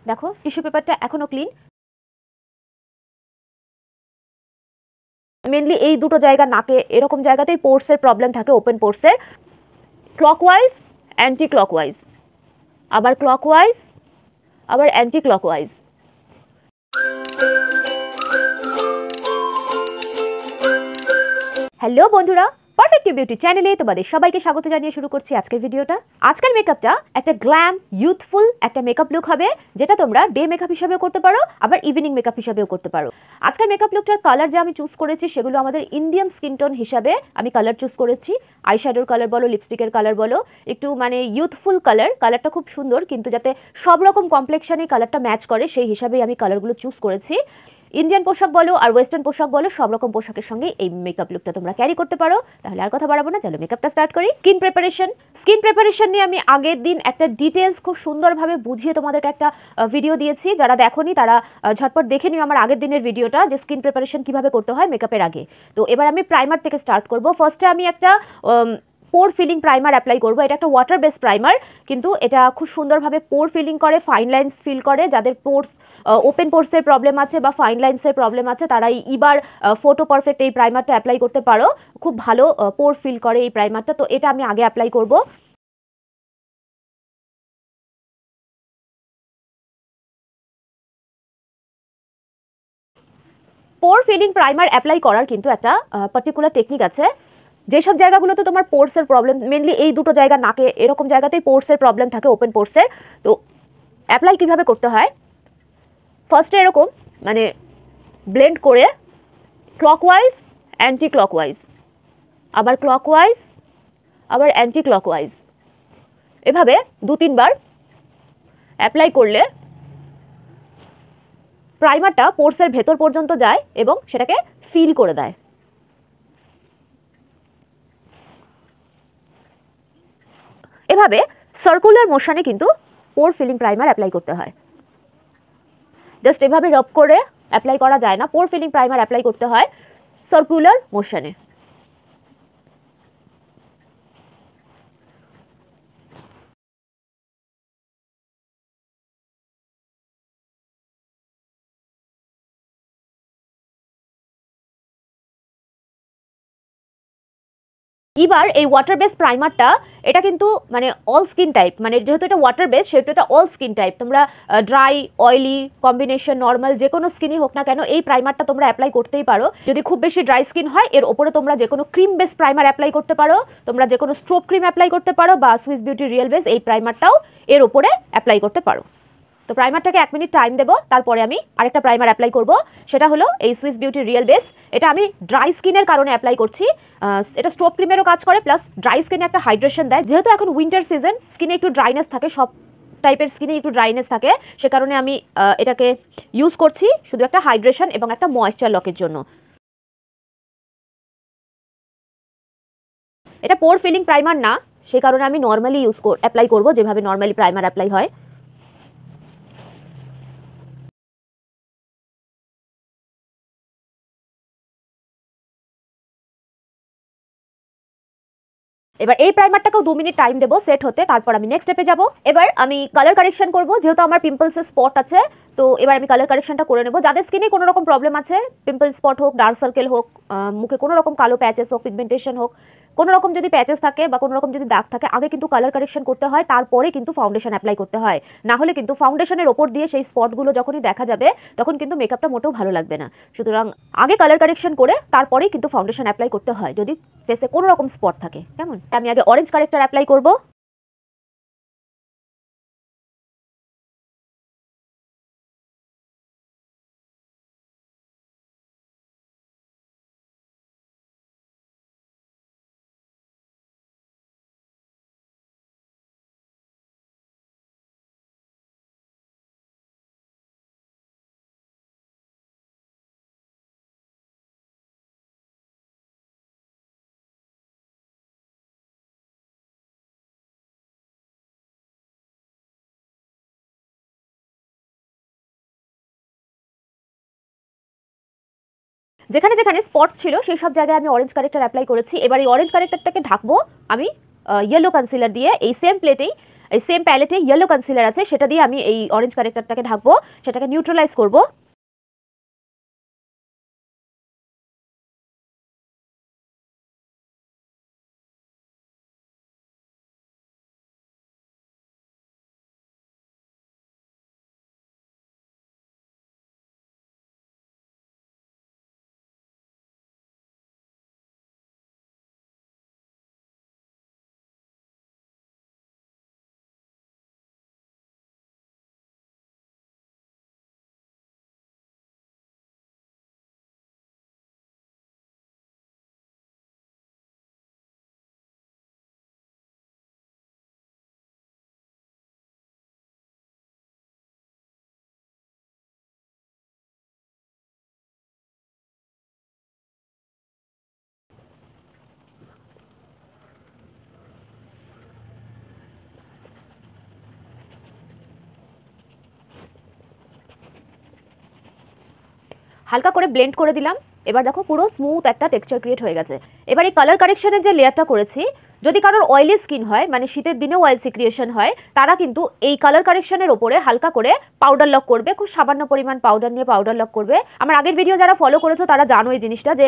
দেখো টিস্যু পেপারটা এখনো ক্লিন। মেনলি এই দুটো জায়গা নাকে এরকম জায়গাতেই পোর্সের প্রবলেম থাকে, ওপেন পোর্সের। ক্লকওয়াইজ, অ্যান্টি ক্লকওয়াইজ, আবার ক্লকওয়াইজ, আবার অ্যান্টি ক্লকওয়াইজ। হ্যালো বন্ধুরা, পারফেক্ট বিউটি চ্যানেলে তোমাদের সবাইকে স্বাগত জানিয়ে শুরু করছি আজকের ভিডিওটা। আজকের মেকআপটা একটা গ্ল্যাম ইউথফুল একটা মেকআপ লুক হবে, যেটা তোমরা ডে মেকআপ হিসেবেও করতে পারো, আবার ইভিনিং মেকআপ হিসেবেও করতে পারো। আজকের মেকআপ লুকটার কালার যে আমি চুজ করেছি সেগুলো আমাদের ইন্ডিয়ান স্কিন টোন হিসাবে আমি কালার চুজ করেছি। আইশ্যাডোর কালার বলো, লিপস্টিকের কালার বলো, একটু মানে ইউথফুল কালারটা খুব সুন্দর, কিন্তু যাতে সব রকম কমপ্লেক্সনে কালারটা ম্যাচ করে সেই হিসাবেই আমি কালারগুলো চুজ করেছি। ইন্ডিয়ান পোশাক বলো আর ওয়েস্টার্ন পোশাক বলো, সব রকম পোশাকের সঙ্গে এই মেকআপ লুকটা তোমরা ক্যারি করতে পারো। তাহলে আর কথা বাড়াবো না, চলো মেকআপটা স্টার্ট করি। স্কিন প্রিপারেশন নিয়ে আমি আগের দিন একটা ডিটেলস খুব সুন্দরভাবে বুঝিয়ে তোমাদেরকে একটা ভিডিও দিয়েছি। যারা দেখোনি তারা ঝটপট দেখে নিও আমার আগের দিনের ভিডিওটা, যে স্কিন প্রিপারেশন কিভাবে করতে হয় মেকআপের আগে। তো এবার আমি প্রাইমার থেকে স্টার্ট করব। ফার্স্টে আমি একটা পোর ফিলিং প্রাইমার অ্যাপ্লাই করব। এটা একটা ওয়াটার বেস প্রাইমার, কিন্তু এটা খুব সুন্দরভাবে পোর ফিলিং করে, ফাইন লাইন্স ফিল করে। যাদের পোর্স ওপেন পোর্সের প্রবলেম আছে বা ফাইন লাইন্সের প্রবলেম আছে তারা এবার ফটো পারফেক্ট এই প্রাইমারটা অ্যাপ্লাই করতে পারো। খুব ভালো পোর ফিল করে এই প্রাইমারটা, তো এটা আমি আগে অ্যাপ্লাই করব। পোর ফিলিং প্রাইমার অ্যাপ্লাই করার কিন্তু একটা পার্টিকুলার টেকনিক আছে। যেসব জায়গাগুলোতে তোমার পোর্সের প্রবলেম, মেনলি এই দুটো জায়গা নাকে এরকম জায়গাতেই পোর্সের প্রবলেম থাকে, ওপেন পোর্সের। তো অ্যাপ্লাই কিভাবে করতে হয়, ফার্স্টে এরকম মানে ব্লেন্ড করে ক্লকওয়াইজ, অ্যান্টি ক্লকওয়াইজ, আবার ক্লকওয়াইজ, আবার অ্যান্টি ক্লকওয়াইজ, এভাবে 2-3 বার অ্যাপ্লাই করলে প্রাইমারটা পোর্সের ভেতর পর্যন্ত যায় এবং সেটাকে ফিল করে দেয়। এভাবে সার্কুলার মোশনে কিন্তু পোর ফিলিং প্রাইমার অ্যাপ্লাই করতে হয়। জাস্ট এভাবে রব করে অ্যাপ্লাই করা যায় না, পোর ফিলিং প্রাইমার অ্যাপ্লাই করতে হয় সার্কুলার মোশনে। এবার এই ওয়াটার বেস প্রাইমারটা, এটা কিন্তু মানে অল স্কিন টাইপ, মানে যেহেতু এটা ওয়াটার বেস সেহেতু এটা অল স্কিন টাইপ। তোমরা ড্রাই, অয়েলি, কম্বিনেশন, নর্মাল যে কোনো স্কিনই হোক না কেন এই প্রাইমারটা তোমরা অ্যাপ্লাই করতেই পারো। যদি খুব বেশি ড্রাই স্কিন হয় এর ওপরে তোমরা যে কোনো ক্রিম বেস প্রাইমার অ্যাপ্লাই করতে পারো, তোমরা যে কোনো স্ট্রোব ক্রিম অ্যাপ্লাই করতে পারো, বা সুইস বিউটি রিয়েল বেস এই প্রাইমারটাও এর ওপরে অ্যাপ্লাই করতে পারো। তো প্রাইমারটাকে 1 মিনিট টাইম দেবো, তারপরে আমি আরেকটা প্রাইমার অ্যাপ্লাই করব। সেটা হলো এই সুইস বিউটি রিয়েল বেস। এটা আমি ড্রাই স্কিনের কারণে অ্যাপ্লাই করছি। এটা স্ট্রোব ক্রিমেরও কাজ করে, প্লাস ড্রাই স্কিনে একটা হাইড্রেশন দেয়। যেহেতু এখন উইন্টার সিজন, স্কিনে একটু ড্রাইনেস থাকে, সব টাইপের স্কিনে একটু ড্রাইনেস থাকে, সে কারণে আমি এটাকে ইউজ করছি শুধু একটা হাইড্রেশন এবং একটা ময়েশ্চার লকের জন্য। এটা পোর ফিলিং প্রাইমার না, সে কারণে আমি নর্মালি অ্যাপ্লাই করব, যেভাবে নর্মালি প্রাইমার অ্যাপ্লাই হয়। এবার এই প্রাইমারটাকেও 2 মিনিট টাইম দেবো সেট হতে, তারপর আমি নেক্সট স্টেপে যাব। এবার আমি কালার কারেকশন করব, যেহেতু আমার পিম্পলসের স্পট আছে। তো এবার আমি কালার কারেকশনটা করে নেব। যাদের স্কিনে কোনো রকম প্রবলেম আছে, পিম্পল স্পট হোক, ডার্ক সার্কেল হোক, মুখে কোনো রকম কালো প্যাচেস হোক, পিগমেন্টেশন হোক, কোনো রকম যদি প্যাচেস থাকে বা কোনো রকম যদি দাগ থাকে, আগে কিন্তু কালার কারেকশন করতে হয়, তারপরে কিন্তু ফাউন্ডেশন অ্যাপ্লাই করতে হয়। না হলে কিন্তু ফাউন্ডেশনের ওপর দিয়ে সেই স্পটগুলো যখনই দেখা যাবে তখন কিন্তু মেকআপটা মোটেও ভালো লাগবে না। সুতরাং আগে কালার কারেকশন করে তারপরেই কিন্তু ফাউন্ডেশন অ্যাপ্লাই করতে হয় যদি ফেসে কোনো রকম স্পট থাকে। কেমন? আমি আগে অরেঞ্জ কারেক্টর অ্যাপ্লাই করব। যেখানে যেখানে স্পট ছিল সেই সব জায়গায় আমি অরেঞ্জ কারেক্টর অ্যাপ্লাই করেছি। এবার এই অরেঞ্জ কারেক্টরটাকে ঢাকবো আমি ইয়েলো কনসিলার দিয়ে, এই সেম প্লেটেই এই সেম প্যালেটে ইয়েলো কনসিলার আছে, সেটা দিয়ে আমি এই অরেঞ্জ কারেক্টারটাকে ঢাকবো, সেটাকে নিউট্রালাইজ করব। হালকা করে ব্লেন্ড করে দিলাম। এবার দেখো পুরো স্মুথ একটা টেক্সচার ক্রিয়েট হয়ে গেছে। এবার এই কালার কারেকশনের যে লেয়ারটা করেছি, যদি কারোর অয়েলি স্কিন হয়, মানে শীতের দিনেও অয়েল সিক্রিয়েশন হয়, তারা কিন্তু এই কালার কারেকশনের ওপরে হালকা করে পাউডার লক করবে, খুব সামান্য পরিমাণ পাউডার নিয়ে পাউডার লক করবে। আমার আগের ভিডিও যারা ফলো করেছো তারা জানো এই জিনিসটা, যে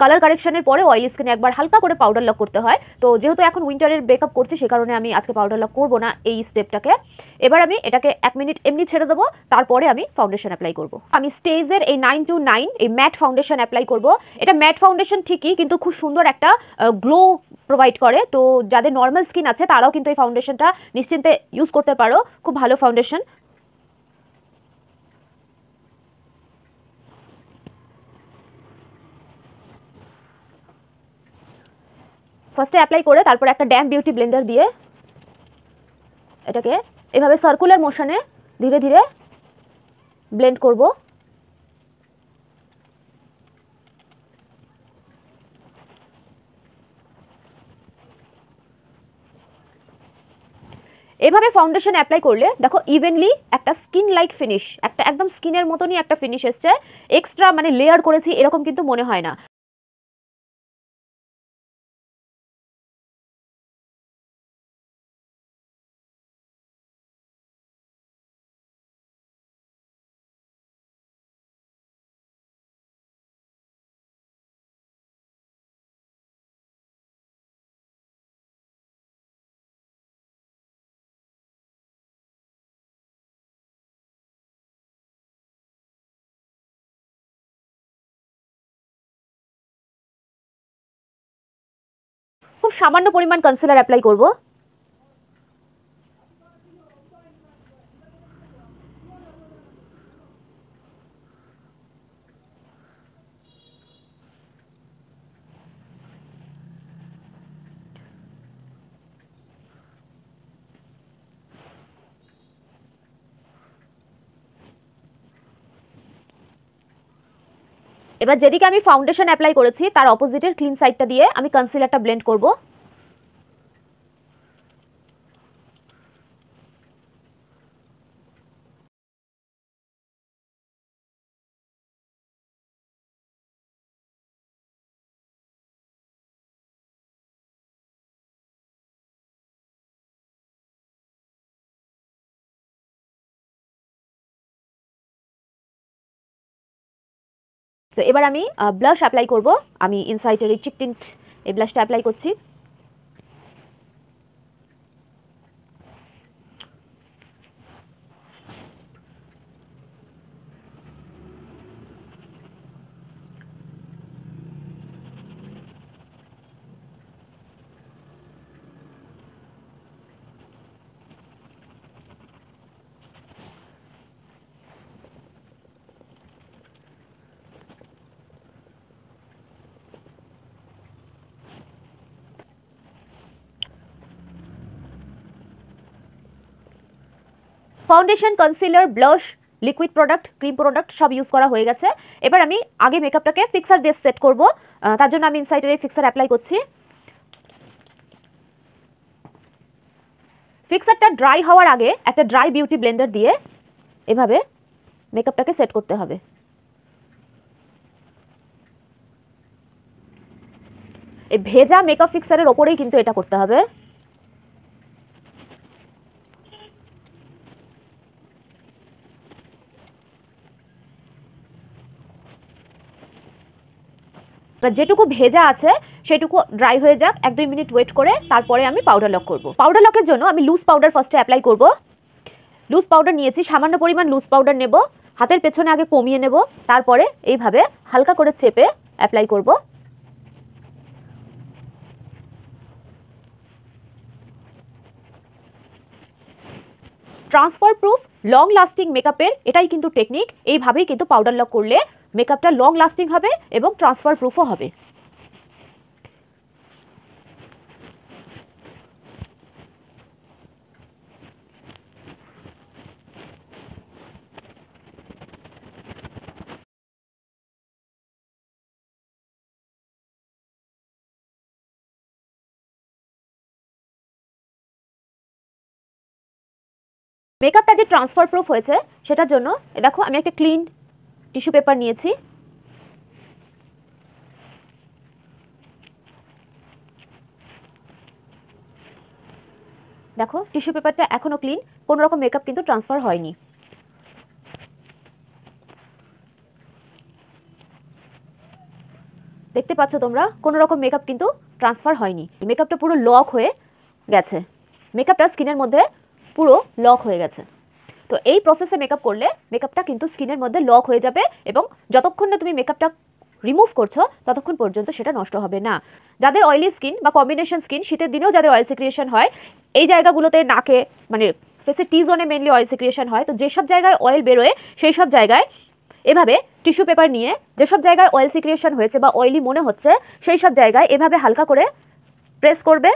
কালার কারেকশনের পরে অয়েলি স্কিনে একবার হালকা করে পাউডার লক করতে হয়। তো যেহেতু এখন উইন্টারের মেকআপ করছি, সে কারণে আমি আজকে পাউডার লক করবো না এই স্টেপটাকে। এবার আমি এটাকে 1 মিনিট এমনি ছেড়ে দেবো, তারপরে আমি ফাউন্ডেশন অ্যাপ্লাই করব। আমি স্টেজের এই 929 এই ম্যাট ফাউন্ডেশন অ্যাপ্লাই করব। এটা ম্যাট ফাউন্ডেশন ঠিকই, কিন্তু খুব সুন্দর একটা গ্লো প্রোভাইড করে। তো যাদের নর্মাল স্কিন আছে তারাও কিন্তু এই ফাউন্ডেশনটা নিশ্চিন্তে ইউজ করতে পারো, খুব ভালো ফাউন্ডেশন। ফার্স্টে অ্যাপ্লাই করে তারপর একটা ড্যাম বিউটি ব্লেন্ডার দিয়ে এটাকে এভাবে সার্কুলার মোশনে ধীরে ধীরে ব্লেন্ড করব। এভাবে ফাউন্ডেশন অ্যাপ্লাই করলে দেখো ইভেনলি একটা স্কিন লাইক ফিনিশ, একটা একদম স্কিনের মতনই একটা ফিনিশ এসছে। এক্সট্রা মানে লেয়ার করেছি এরকম কিন্তু মনে হয় না। খুব সামান্য পরিমাণ কনসিলার অ্যাপ্লাই করব। এবার যেদিকে আমি ফাউন্ডেশন অ্যাপ্লাই করেছি তার অপোজিটের ক্লিন সাইডটা দিয়ে আমি কনসিলারটা ব্লেন্ড করব। তো এবার আমি ব্লাশ অ্যাপ্লাই করব। আমি ইনসাইটের এই চিক টিন্ট এই ব্লাশটা অ্যাপ্লাই করছি। Foundation, concealer, blush, liquid product, cream product সব ইউজ করা হয়ে গেছে। এবার আমি আগে মেকআপটাকে ফিক্সার দিয়ে সেট করব। তার জন্য আমি ইনসাইটের এই ফিক্সার অ্যাপ্লাই করছি। ফিক্সারটা ড্রাই হওয়ার আগে একটা ড্রাই বিউটি ব্লেন্ডার দিয়ে এভাবে মেকআপটাকে সেট করতে হবে। এই ভেজা মেকআপ ফিক্সারের ওপরেই কিন্তু এটা করতে হবে। যেটুকু ভেজা আছে সেটুকু ড্রাই হয়ে যাক, 1-2 মিনিট ওয়েট করে তারপরে আমি পাউডার লক করব। পাউডার লকের জন্য আমি লুজ পাউডার ফার্স্টে অ্যাপ্লাই করব। লুজ পাউডার নিয়েছি, সামান্য পরিমাণ লুজ পাউডার নেব, হাতের পেছনে আগে কমিয়ে নেব, তারপরে এইভাবে হালকা করে চেপে অ্যাপ্লাই করব। ট্রান্সফার প্রুফ লং লাস্টিং মেকআপের এটাই কিন্তু টেকনিক। এইভাবেই কিন্তু পাউডার লক করলে মেকআপটা লং লাস্টিং হবে এবং ট্রান্সফার প্রুফও হবে। মেকআপটা যে ট্রান্সফার প্রুফ হয়েছে সেটার জন্য দেখো আমি একটা ক্লিন টিস্যু পেপার নিয়েছি। দেখো টিস্যু পেপারটা এখনো ক্লিন, কোনো রকম মেকআপ কিন্তু ট্রান্সফার হয়নি। দেখতে পাচ্ছ তোমরা, কোনো রকম মেকআপ কিন্তু ট্রান্সফার হয়নি। মেকআপটা পুরো লক হয়ে গেছে, মেকআপটা স্কিনের মধ্যে পুরো লক হয়ে গেছে। তো এই প্রসেসে মেকআপ করলে মেকআপটা কিন্তু স্কিনের মধ্যে লক হয়ে যাবে এবং যতক্ষণ না তুমি মেকআপটা রিমুভ করছো ততক্ষণ পর্যন্ত সেটা নষ্ট হবে না। যাদের অয়েলি স্কিন বা কম্বিনেশন স্কিন, শীতের দিনেও যাদের অয়েল সিক্রিয়েশন হয়, এই জায়গাগুলোতে নাকে মানে ফেসের টি জোনে মেনলি অয়েল সিক্রিয়েশন হয়, তো যেসব জায়গায় অয়েল বেরোয় সেই সব জায়গায় এভাবে টিস্যু পেপার নিয়ে যেসব জায়গায় অয়েল সিক্রিয়েশন হয়েছে বা অয়েলি মনে হচ্ছে সেই সব জায়গায় এভাবে হালকা করে প্রেস করবে।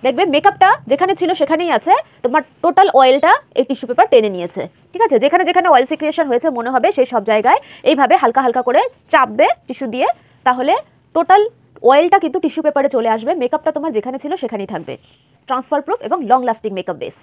দেখবে মেকআপটা যেখানে ছিল সেখানেই আছে, তোমার টোটাল অয়েলটা এই টিস্যু পেপার টেনে নিয়েছে। ঠিক আছে, যেখানে যেখানে অয়েল সিক্রিয়েশন হয়েছে মনে হবে সেই সব জায়গায় এইভাবে হালকা হালকা করে চাপবে টিস্যু দিয়ে, তাহলে টোটাল অয়েলটা কিন্তু টিস্যু পেপারে চলে আসবে। মেকআপটা তোমার যেখানে ছিল সেখানেই থাকবে। ট্রান্সফার প্রুফ এবং লং লাস্টিং মেকআপ বেস।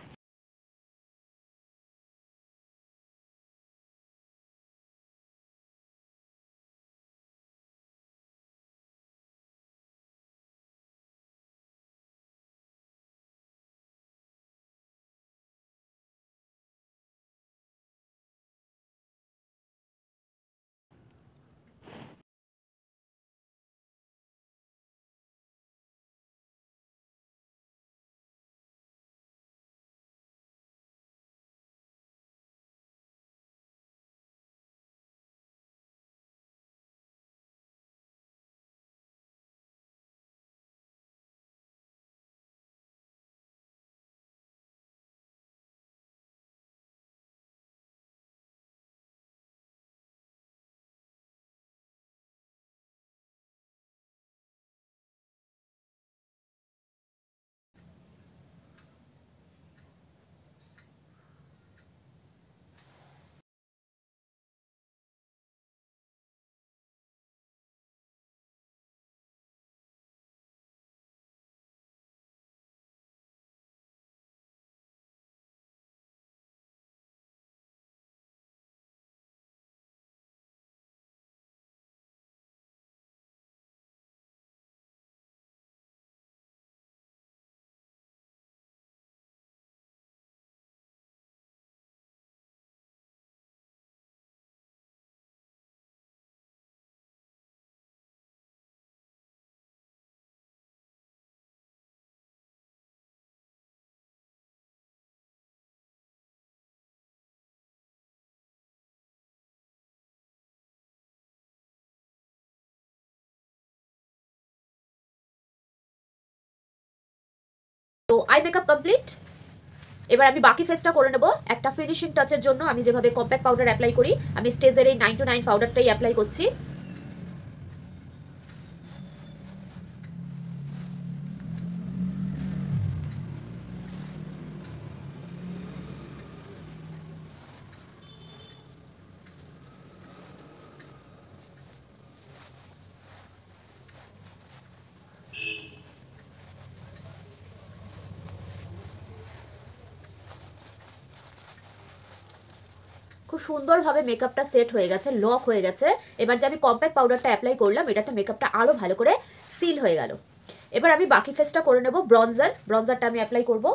তো আই মেকআপ কমপ্লিট। এবার আমি বাকি ফেসটা করে নেব। একটা ফিনিশিং টাচের জন্য আমি যেভাবে কম্প্যাক্ট পাউডার অ্যাপ্লাই করি, আমি স্টেজের এই 929 পাউডারটাই অ্যাপ্লাই করছি। খুব সুন্দরভাবে মেকআপটা সেট হয়ে গেছে, লক হয়ে গেছে। এবার যে আমি কম্প্যাক্ট পাউডারটা অ্যাপ্লাই করলাম, এটাতে মেকআপটা আরও ভালো করে সিল হয়ে গেল। এবার আমি বাকি ফেসটা করে নেব। ব্রঞ্জারটা আমি অ্যাপ্লাই করব।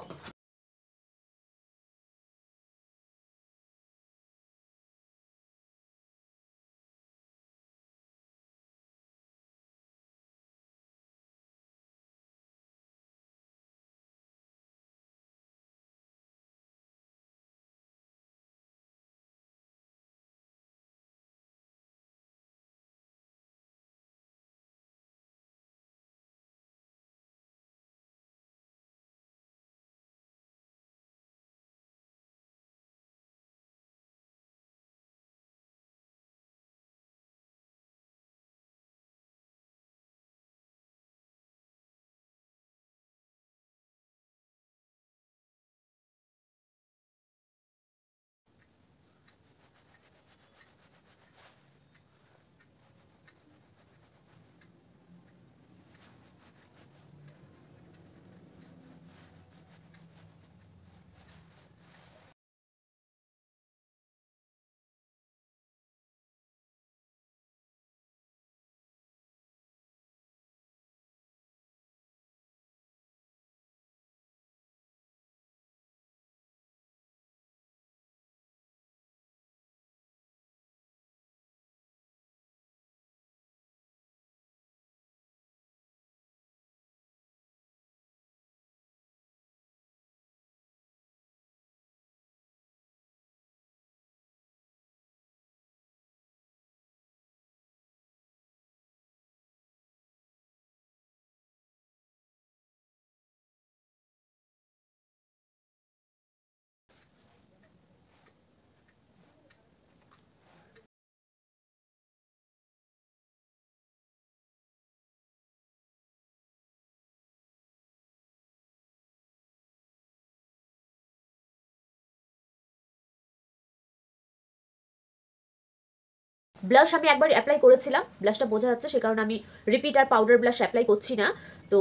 ব্লাশ আমি একবার অ্যাপ্লাই করেছিলাম, ব্লাশটা বোঝা যাচ্ছে, সে কারণে আমি রিপিট আর পাউডার ব্লাশ অ্যাপ্লাই করছি না। তো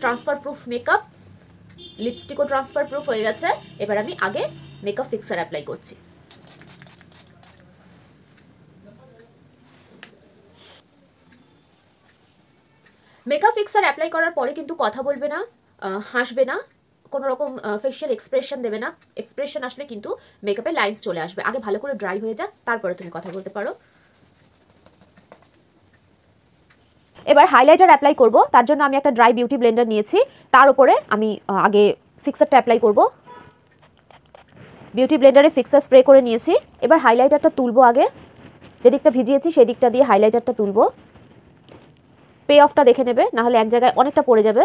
ট্রান্সফার প্রুফ মেকআপ, লিপস্টিকও ট্রান্সফার প্রুফ হয়ে গেছে। এবার আমি আগে মেকআপ ফিক্সার অ্যাপ্লাই করছি। মেকআপ ফিক্সার অ্যাপ্লাই করার পরে কিন্তু কথা বলবে না, হাসবে না, কোনো রকম ফেশিয়াল এক্সপ্রেশন দেবে না। এক্সপ্রেশন আসলে কিন্তু মেকআপের লাইন্স চলে আসবে। আগে ভালো করে ড্রাই হয়ে যাক, তারপরে তুমি কথা বলতে পারো। এবার হাইলাইটার অ্যাপ্লাই করব, তার জন্য আমি একটা ড্রাই বিউটি ব্লেন্ডার নিয়েছি, তার উপরে আমি আগে ফিক্সারটা অ্যাপ্লাই করব। বিউটি ব্লেন্ডারে ফিক্সার স্প্রে করে নিয়েছি। এবার হাইলাইটারটা তুলবো, আগে যেদিকটা ভিজিয়েছি সেই দিকটা দিয়ে হাইলাইটারটা তুলবো। পে অফটা দেখে নেবে, নাহলে এক জায়গায় অনেকটা পড়ে যাবে।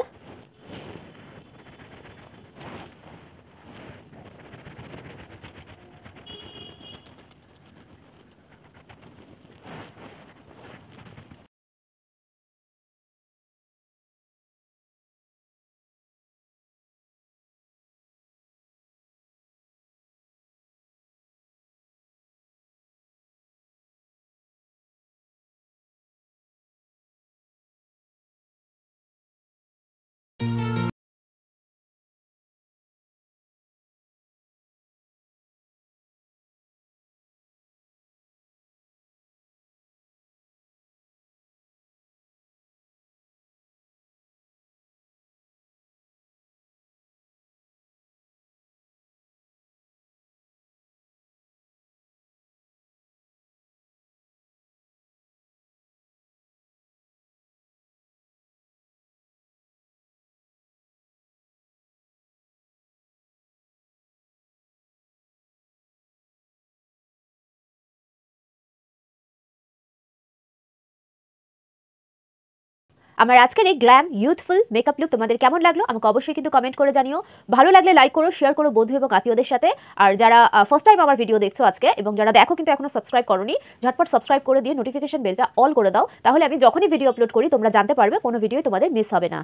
আমার আজকের এই গ্ল্যাম ইউথফুল মেকআপ লুক তোমাদের কেমন লাগলো আমাকে অবশ্যই কিন্তু কমেন্ট করে জানিও। ভালো লাগলে লাইক করো, শেয়ার করো বন্ধু এবং আত্মীয়দের সাথে। আর যারা ফার্স্ট টাইম আমার ভিডিও দেখছো আজকে এবং যারা দেখো কিন্তু এখনো সাবস্ক্রাইব করোনি, ঝটপট সাবস্ক্রাইব করে দিয়ে নোটিফিকেশন বেলটা অল করে দাও, তাহলে আমি যখনই ভিডিও আপলোড করি তোমরা জানতে পারবে, কোনো ভিডিওই তোমাদের মিস হবে না।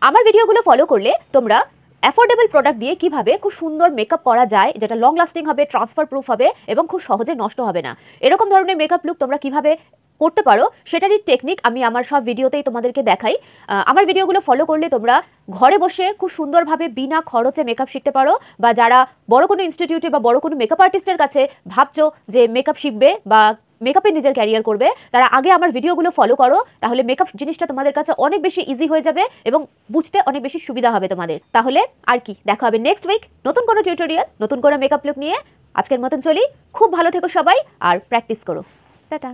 আমার ভিডিওগুলো ফলো করলে তোমরা অ্যাফোর্ডেবল প্রোডাক্ট দিয়ে কিভাবে খুব সুন্দর মেকআপ করা যায়, যেটা লং লাস্টিং হবে, ট্রান্সফার প্রুফ হবে এবং খুব সহজে নষ্ট হবে না, এরকম ধরনের মেকআপ লুক তোমরা কিভাবে করতে পারো সেটারই টেকনিক আমি আমার সব ভিডিওতেই তোমাদেরকে দেখাই। আমার ভিডিওগুলো ফলো করলে তোমরা ঘরে বসে খুব সুন্দরভাবে বিনা খরচে মেকআপ শিখতে পারো। বা যারা বড় কোনো ইনস্টিটিউটে বা বড় কোনো মেকআপ আর্টিস্টের কাছে ভাবছো যে মেকআপ শিখবে বা মেকআপে নিজের ক্যারিয়ার করবে, তারা আগে আমার ভিডিওগুলো ফলো করো, তাহলে মেকআপ জিনিসটা তোমাদের কাছে অনেক বেশি ইজি হয়ে যাবে এবং বুঝতে অনেক বেশি সুবিধা হবে তোমাদের। তাহলে আর কি, দেখা হবে নেক্সট উইক নতুন কোনো টিউটোরিয়াল, নতুন কোনো মেকআপ লুক নিয়ে। আজকের মতন চলি, খুব ভালো থেকো সবাই আর প্র্যাকটিস করো। টাটা।